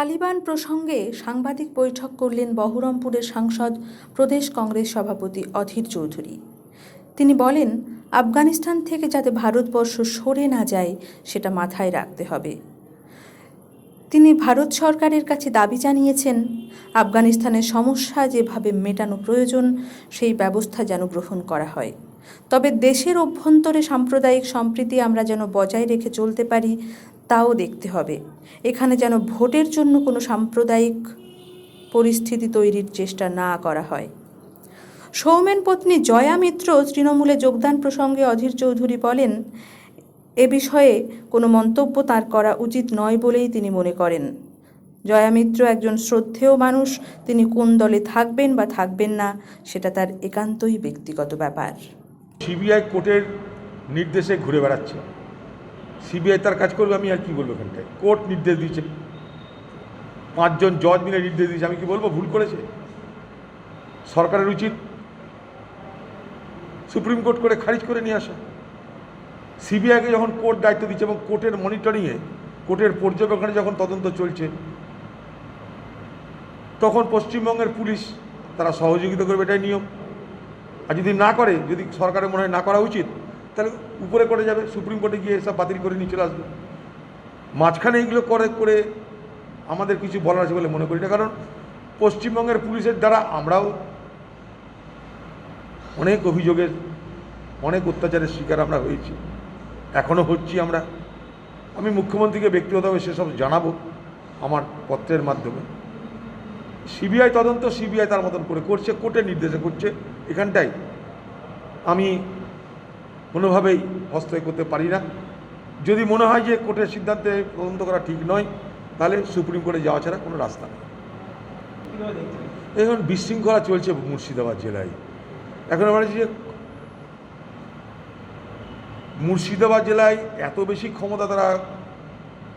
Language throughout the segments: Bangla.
তালিবান প্রসঙ্গে সাংবাদিক বৈঠক করলেন বহরমপুরের সাংসদ প্রদেশ কংগ্রেস সভাপতি অধীর চৌধুরী। তিনি বলেন, আফগানিস্তান থেকে যাতে ভারতবর্ষ সরে না যায় সেটা মাথায় রাখতে হবে। তিনি ভারত সরকারের কাছে দাবি জানিয়েছেন, আফগানিস্তানের সমস্যা যেভাবে মেটানো প্রয়োজন সেই ব্যবস্থা যেন গ্রহণ করা হয়। তবে দেশের অভ্যন্তরে সাম্প্রদায়িক সম্প্রীতি আমরা যেন বজায় রেখে চলতে পারি তাও দেখতে হবে। এখানে যেন ভোটের জন্য কোনো সাম্প্রদায়িক পরিস্থিতি তৈরির চেষ্টা না করা হয়। সৌমেন পত্নী জয়া মিত্র তৃণমূলে যোগদান প্রসঙ্গে অধীর চৌধুরী বলেন, এ বিষয়ে কোনো মন্তব্য তার করা উচিত নয় বলেই তিনি মনে করেন। জয়া মিত্র একজন শ্রদ্ধেয় মানুষ, তিনি কোন দলে থাকবেন বা থাকবেন না সেটা তার একান্তই ব্যক্তিগত ব্যাপার। সিবিআই কোর্টের নির্দেশে ঘুরে বেড়াচ্ছে, সিবিআই তার কাজ করবে, আমি আর কি বলবো? এখানটায় কোর্ট নির্দেশ দিয়েছে, 5 জন জজ মিলে নির্দেশ দিয়েছে, আমি কি বলবো ভুল করেছে? সরকারের উচিত সুপ্রিম কোর্ট করে খারিজ করে নিয়ে আসা। সিবিআইকে যখন কোর্ট দায়িত্ব দিচ্ছে এবং কোর্টের মনিটরিংয়ে, কোর্টের পর্যবেক্ষণে যখন তদন্ত চলছে, তখন পশ্চিমবঙ্গের পুলিশ তারা সহযোগিতা করবে, এটাই নিয়ম। আর যদি না করে, যদি সরকারের মনে হয় না করা উচিত, তাহলে উপরে করে যাবে, সুপ্রিম কোর্টে গিয়ে এসব বাতিল করে নিয়ে চলে আসবে। মাঝখানে এইগুলো করে আমাদের কিছু বলার আছে বলে মনে করি না, কারণ পশ্চিমবঙ্গের পুলিশের দ্বারা আমরাও অনেক অভিযোগের, অনেক অত্যাচারের শিকার আমরা হয়েছি, এখনও হচ্ছি আমরা। আমি মুখ্যমন্ত্রীকে ব্যক্তিগতভাবে সেসব জানাবো আমার পত্রের মাধ্যমে। সিবিআই তদন্ত সিবিআই তার মতন করে করছে, কোর্টের নির্দেশে করছে। এখানটাই আমি কোনোভাবেই হস্তক্ষেপ করতে পারি না। যদি মনে হয় যে কোর্টের সিদ্ধান্তে তদন্ত করা ঠিক নয়, তাহলে সুপ্রিম কোর্টে যাওয়া ছাড়া কোনো রাস্তা নেই। এখন বিশৃঙ্খলা চলছে মুর্শিদাবাদ জেলায়। এখন আমরা যে মুর্শিদাবাদ জেলায় এত বেশি ক্ষমতা তারা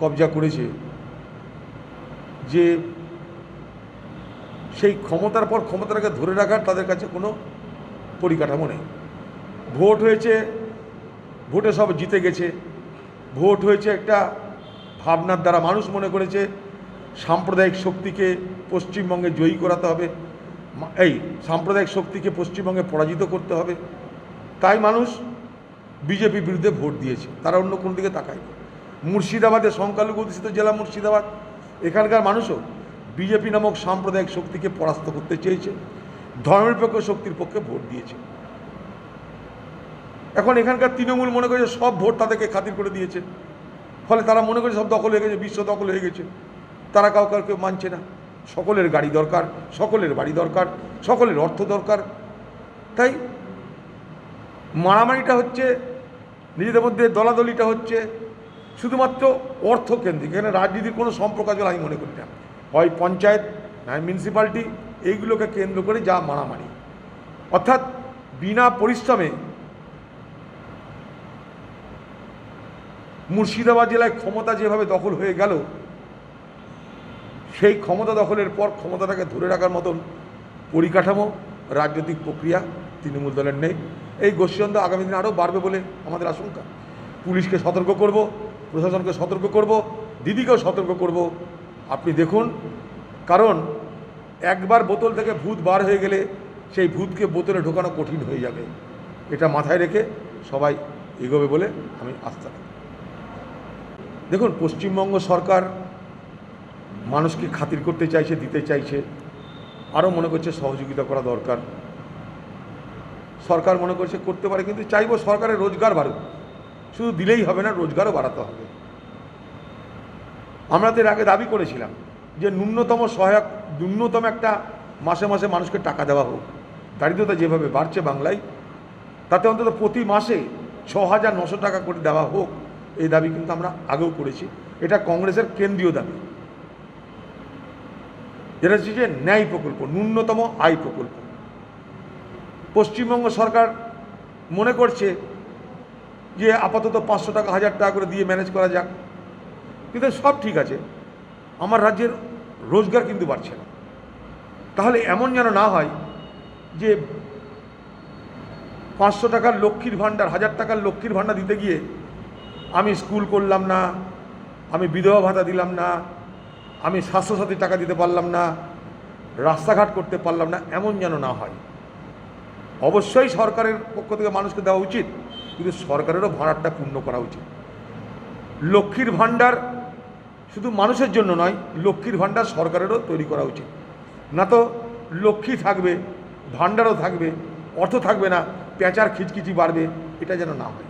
কবজা করেছে যে সেই ক্ষমতার পর ক্ষমতাটাকে ধরে রাখার তাদের কাছে কোনো পরিকাঠামো নেই। ভোট হয়েছে, ভোটে সব জিতে গেছে। ভোট হয়েছে একটা ভাবনার দ্বারা, মানুষ মনে করেছে সাম্প্রদায়িক শক্তিকে পশ্চিমবঙ্গে জয়ী করাতে হবে, এই সাম্প্রদায়িক শক্তিকে পশ্চিমবঙ্গে পরাজিত করতে হবে। তাই মানুষ বিজেপির বিরুদ্ধে ভোট দিয়েছে, তারা অন্য কোনো দিকে তাকায়নি। মুর্শিদাবাদে সংখ্যালঘু অধ্যুষিত জেলা মুর্শিদাবাদ, এখানকার মানুষও বিজেপি নামক সাম্প্রদায়িক শক্তিকে পরাস্ত করতে চেয়েছে, ধর্মনিরপেক্ষ শক্তির পক্ষে ভোট দিয়েছে। এখন এখানকার তৃণমূল মনে করেছে সব ভোট তাদেরকে খাতির করে দিয়েছে, ফলে তারা মনে করে সব দখল হয়ে গেছে, বিশ্ব দখল হয়ে গেছে। তারা কাউকে মানছে না। সকলের গাড়ি দরকার, সকলের বাড়ি দরকার, সকলের অর্থ দরকার। তাই মারামারিটা হচ্ছে, নিজেদের মধ্যে দলাদলিটা হচ্ছে শুধুমাত্র অর্থকেন্দ্রিক। এখানে রাজনীতির কোনো সম্পর্ক আছে আমি মনে করি না। হয় পঞ্চায়েত, নয় মিউনিসিপ্যালিটি, এইগুলোকে কেন্দ্র করে যা মারামারি, অর্থাৎ বিনা পরিশ্রমে মুর্শিদাবাদ জেলায় ক্ষমতা যেভাবে দখল হয়ে গেল, সেই ক্ষমতা দখলের পর ক্ষমতাটাকে ধরে রাখার মতন পরিকাঠামো, রাজনৈতিক প্রক্রিয়া তৃণমূল দলের নেই। এই গোষ্ঠীদ্বন্দ্ব আগামী দিনে আরও বাড়বে বলে আমাদের আশঙ্কা। পুলিশকে সতর্ক করব, প্রশাসনকে সতর্ক করব, দিদিকেও সতর্ক করব। আপনি দেখুন, কারণ একবার বোতল থেকে ভূত বার হয়ে গেলে সেই ভূতকে বোতলে ঢোকানো কঠিন হয়ে যাবে। এটা মাথায় রেখে সবাই এগোবে বলে আমি আস্থা রাখি। দেখুন, পশ্চিমবঙ্গ সরকার মানুষকে খাতির করতে চাইছে, দিতে চাইছে, আরও মনে করছে সহযোগিতা করা দরকার। সরকার মনে করছে করতে পারে, কিন্তু চাইবো সরকারের রোজগার বাড়ুক, শুধু দিলেই হবে না, রোজগারও বাড়াতে হবে। আমরা তো এর আগে দাবি করেছিলাম যে ন্যূনতম একটা মাসে মাসে মানুষকে টাকা দেওয়া হোক। দারিদ্রতা যেভাবে বাড়ছে বাংলায়, তাতে অন্তত প্রতি মাসে 6,900 টাকা করে দেওয়া হোক। এই দাবি কিন্তু আমরা আগেও করেছি, এটা কংগ্রেসের কেন্দ্রীয় দাবি। যেটা হচ্ছে যে ন্যায় প্রকল্প, ন্যূনতম আয় প্রকল্প। পশ্চিমবঙ্গ সরকার মনে করছে যে আপাতত 500 টাকা 1000 টাকা করে দিয়ে ম্যানেজ করা যাক, কিন্তু সব ঠিক আছে, আমার রাজ্যের রোজগার কিন্তু বাড়ছে না। তাহলে এমন যেন না হয় যে 500 টাকার লক্ষ্মীর ভাণ্ডার, 1000 টাকার লক্ষ্মীর ভাণ্ডার দিতে গিয়ে আমি স্কুল করলাম না, আমি বিধবা ভাতা দিলাম না, আমি স্বাস্থ্যসাথী টাকা দিতে পারলাম না, রাস্তাঘাট করতে পারলাম না, এমন যেন না হয়। অবশ্যই সরকারের পক্ষ থেকে মানুষকে দেওয়া উচিত, কিন্তু সরকারেরও ভাড়াটা পূর্ণ করা উচিত। লক্ষ্মীর ভাণ্ডার শুধু মানুষের জন্য নয়, লক্ষ্মীর ভাণ্ডার সরকারেরও তৈরি করা উচিত। না তো লক্ষ্মী থাকবে, ভাণ্ডারও থাকবে, অর্থ থাকবে না, পেঁচার খিচকিচি বাড়বে, এটা যেন না হয়।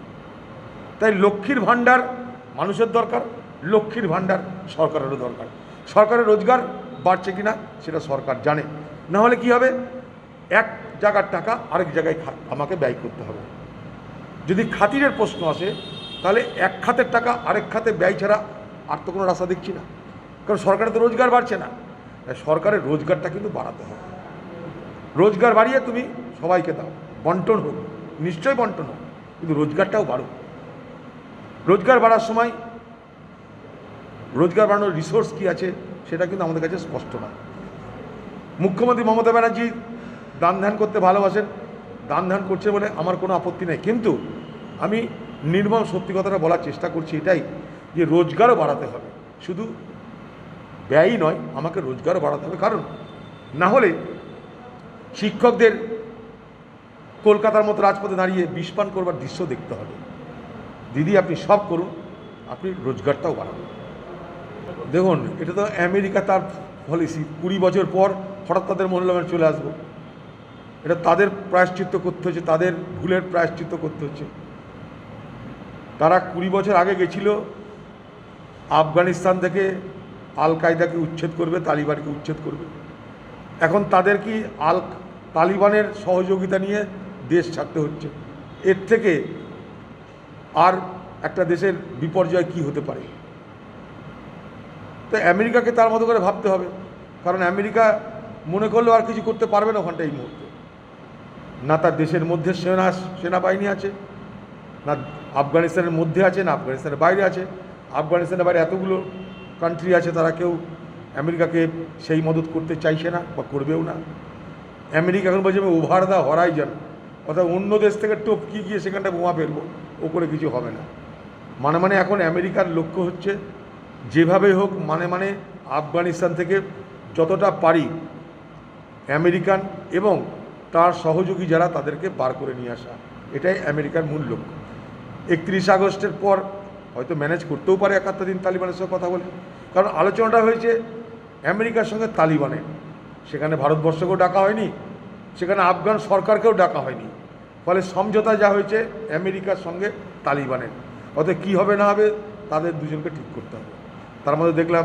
তাই লক্ষ্মীর ভাণ্ডার মানুষের দরকার, লক্ষ্মীর ভাণ্ডার সরকারেরও দরকার। সরকারের রোজগার বাড়ছে কিনা সেটা সরকার জানে, না হলে কি হবে, এক জায়গার টাকা আরেক জায়গায় আমাকে ব্যয় করতে হবে। যদি খাতিরের প্রশ্ন আসে, তাহলে এক খাতের টাকা আরেক খাতে ব্যয় ছাড়া আর তো কোনো রাস্তা দেখছি না, কারণ সরকারের তো রোজগার বাড়ছে না। সরকারের রোজগারটা কিন্তু বাড়াতে হবে। রোজগার বাড়িয়ে তুমি সবাইকে দাও, বন্টন হোক, নিশ্চয়ই বন্টন হোক, কিন্তু রোজগারটাও বাড়ুক। রোজগার বাড়ার সময় রোজগার বাড়ানোর রিসোর্স কী আছে সেটা কিন্তু আমাদের কাছে স্পষ্ট নয়। মুখ্যমন্ত্রী মমতা ব্যানার্জি দান ধ্যান করতে ভালোবাসেন, দান ধ্যান করছে বলে আমার কোনো আপত্তি নেই, কিন্তু আমি নির্মম সত্যি কথাটা বলার চেষ্টা করছি এটাই, যে রোজগারও বাড়াতে হবে, শুধু ব্যয়ই নয়, আমাকে রোজগারও বাড়াতে হবে। কারণ না হলে শিক্ষকদের কলকাতার মতো রাজপথে দাঁড়িয়ে বিষপান করবার দৃশ্য দেখতে হবে। দিদি আপনি সব করুন, আপনি রোজগারটাও বাড়ান। দেখুন, এটা তো আমেরিকা তার পলিসি, 20 বছর পর হঠাৎ তাদের মূল্যবান চলে আসবো, এটা তাদের প্রায়শ্চিত্ত করতে হচ্ছে, তাদের ভুলের প্রায়শ্চিত্ত করতে হচ্ছে। তারা 20 বছর আগে গেছিল আফগানিস্তান থেকে আল কায়দাকে উচ্ছেদ করবে, তালিবানকে উচ্ছেদ করবে। এখন তাদের কি তালিবানের সহযোগিতা নিয়ে দেশ ছাড়তে হচ্ছে। এর থেকে আর একটা দেশের বিপর্যয় কি হতে পারে? তো আমেরিকাকে তার মতো করে ভাবতে হবে, কারণ আমেরিকা মনে করলেও আর কিছু করতে পারবে না ওখানটা এই মুহূর্তে। না তার দেশের মধ্যে সেনাবাহিনী আছে, না আফগানিস্তানের মধ্যে আছে, না আফগানিস্তানের বাইরে আছে। আফগানিস্তানের বাইরে এতগুলো কান্ট্রি আছে, তারা কেউ আমেরিকাকে সেই মদত করতে চাইছে না বা করবেও না। আমেরিকা এখন বলছে ওভার দ্য হরাইজন, অর্থাৎ অন্য দেশ থেকে টপকি গিয়ে সেখানটা বোমা ফেলবো, ও করে কিছু হবে না। মানে এখন আমেরিকার লক্ষ্য হচ্ছে যেভাবে হোক মানে আফগানিস্তান থেকে যতটা পারি আমেরিকান এবং তার সহযোগী যারা তাদেরকে বার করে নিয়ে আসা, এটাই আমেরিকার মূল লক্ষ্য। 31 আগস্টের পর হয়তো ম্যানেজ করতেও পারে 71 দিন তালিবানের সঙ্গে কথা বলে, কারণ আলোচনাটা হয়েছে আমেরিকার সঙ্গে তালিবানের। সেখানে ভারতবর্ষকেও ডাকা হয়নি, সেখানে আফগান সরকারকেও ডাকা হয়নি, ফলে সমঝোতা যা হয়েছে আমেরিকার সঙ্গে তালিবানের। অতএব কী হবে না হবে তাদের দুজনকে ঠিক করতে হবে। তার মধ্যে দেখলাম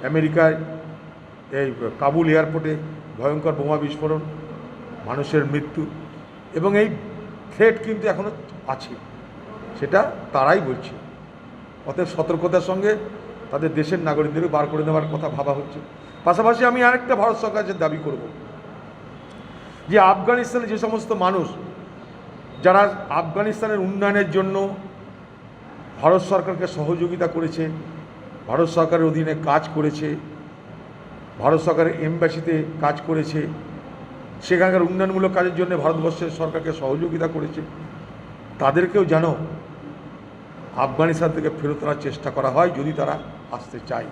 আমেরিকায় এই কাবুল এয়ারপোর্টে ভয়ঙ্কর বোমা বিস্ফোরণ, মানুষের মৃত্যু, এবং এই থ্রেট কিন্তু এখনও আছে, সেটা তারাই বলছে। অতএব সতর্কতার সঙ্গে তাদের দেশের নাগরিকদেরকে বার করে নেওয়ার কথা ভাবা হচ্ছে। পাশাপাশি আমি আরেকটা ভারত সরকারের দাবি করব, যে আফগানিস্তানে যে সমস্ত মানুষ যারা আফগানিস্তানের উন্নয়নের জন্য ভারত সরকারকে সহযোগিতা করেছে, ভারত সরকারের অধীনে কাজ করেছে, ভারত সরকারের এমবাসিতে কাজ করেছে, সেখানকার উন্নয়নমূলক কাজের জন্য ভারতবর্ষের সরকারকে সহযোগিতা করেছে, তাদেরকেও যেন আফগানিস্তান থেকে ফেরত আনার চেষ্টা করা হয় যদি তারা আসতে চায়।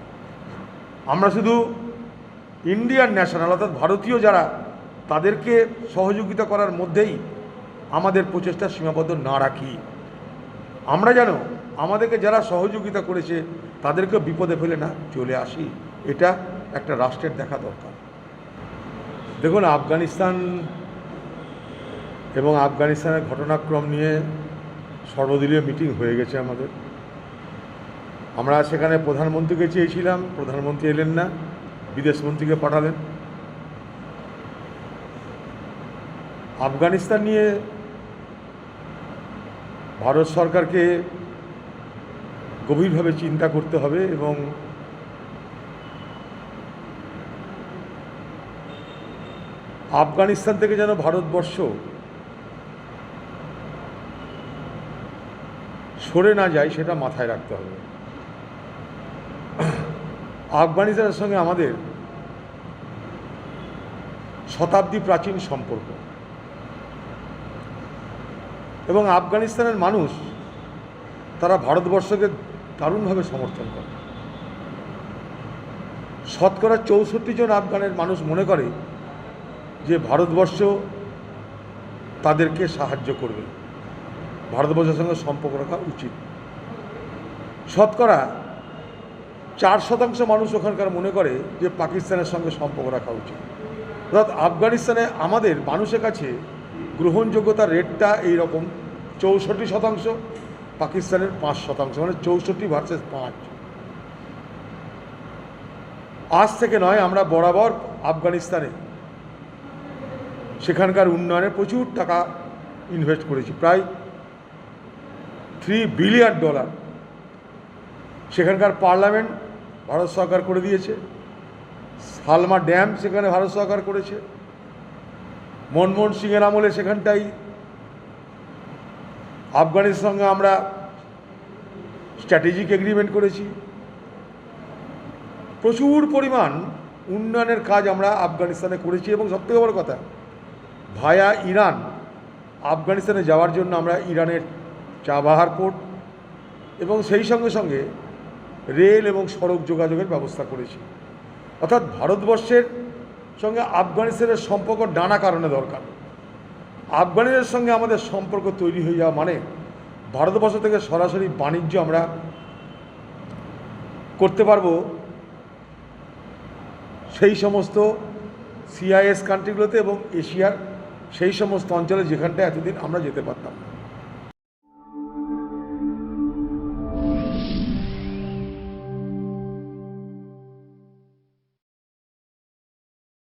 আমরা শুধু ইন্ডিয়ান ন্যাশনাল অর্থাৎ ভারতীয় যারা, তাদেরকে সহযোগিতা করার মধ্যেই আমাদের প্রচেষ্টা সীমাবদ্ধ না রাখি। আমরা যেন আমাদেরকে যারা সহযোগিতা করেছে তাদেরকে বিপদে ফেলে না চলে আসি, এটা একটা রাষ্ট্রের দেখা দরকার। দেখুন, আফগানিস্তান এবং আফগানিস্তানের ঘটনাক্রম নিয়ে সর্বদলীয় মিটিং হয়ে গেছে আমাদের। আমরা সেখানে প্রধানমন্ত্রীকে চেয়েছিলাম, প্রধানমন্ত্রী এলেন না, বিদেশমন্ত্রীকে পাঠালেন। আফগানিস্তান নিয়ে ভারত সরকারকে গভীরভাবে চিন্তা করতে হবে এবং আফগানিস্তান থেকে যেন ভারতবর্ষ সরে না যায় সেটা মাথায় রাখতে হবে। আফগানিস্তানের সঙ্গে আমাদের শতাব্দী প্রাচীন সম্পর্ক, এবং আফগানিস্তানের মানুষ তারা ভারতবর্ষকে দারুণভাবে সমর্থন করে। শতকরা 64 জন আফগানের মানুষ মনে করে যে ভারতবর্ষ তাদেরকে সাহায্য করবে, ভারতবর্ষের সঙ্গে সম্পর্ক রাখা উচিত। শতকরা 4% মানুষ ওখানকার মনে করে যে পাকিস্তানের সঙ্গে সম্পর্ক রাখা উচিত। অর্থাৎ আফগানিস্তানে আমাদের মানুষের কাছে গ্রহণযোগ্যতার রেটটা এইরকম 64%, পাকিস্তানের 5%, মানে 64 ভার্সেস 5। আজ থেকে নয়, আমরা বরাবর আফগানিস্তানে সেখানকার উন্নয়নে প্রচুর টাকা ইনভেস্ট করেছি, প্রায় $3 বিলিয়ন। সেখানকার পার্লামেন্ট ভারত সরকার করে দিয়েছে, সালমা ড্যাম সেখানে ভারত সরকার করেছে, মনমোহন সিংয়ের আমলে সেখানটাই আফগানের সঙ্গে আমরা স্ট্র্যাটেজিক এগ্রিমেন্ট করেছি। প্রচুর পরিমাণ উন্নয়নের কাজ আমরা আফগানিস্তানে করেছি। এবং সবথেকে বড় কথা, ভায়া ইরান আফগানিস্তানে যাওয়ার জন্য আমরা ইরানের চাবাহার পোর্ট এবং সেই সঙ্গে সঙ্গে রেল এবং সড়ক যোগাযোগের ব্যবস্থা করেছি। অর্থাৎ ভারতবর্ষের সঙ্গে আফগানিস্তানের সম্পর্ক নানা কারণে দরকার। আফগানিস্তানের সঙ্গে আমাদের সম্পর্ক তৈরি হয়ে যাওয়া মানে ভারতবর্ষ থেকে সরাসরি বাণিজ্য আমরা করতে পারবো সেই সমস্ত CIS কান্ট্রিগুলোতে এবং এশিয়ার সেই সমস্ত অঞ্চলে যেখানটা এতদিন আমরা যেতে পারতাম না।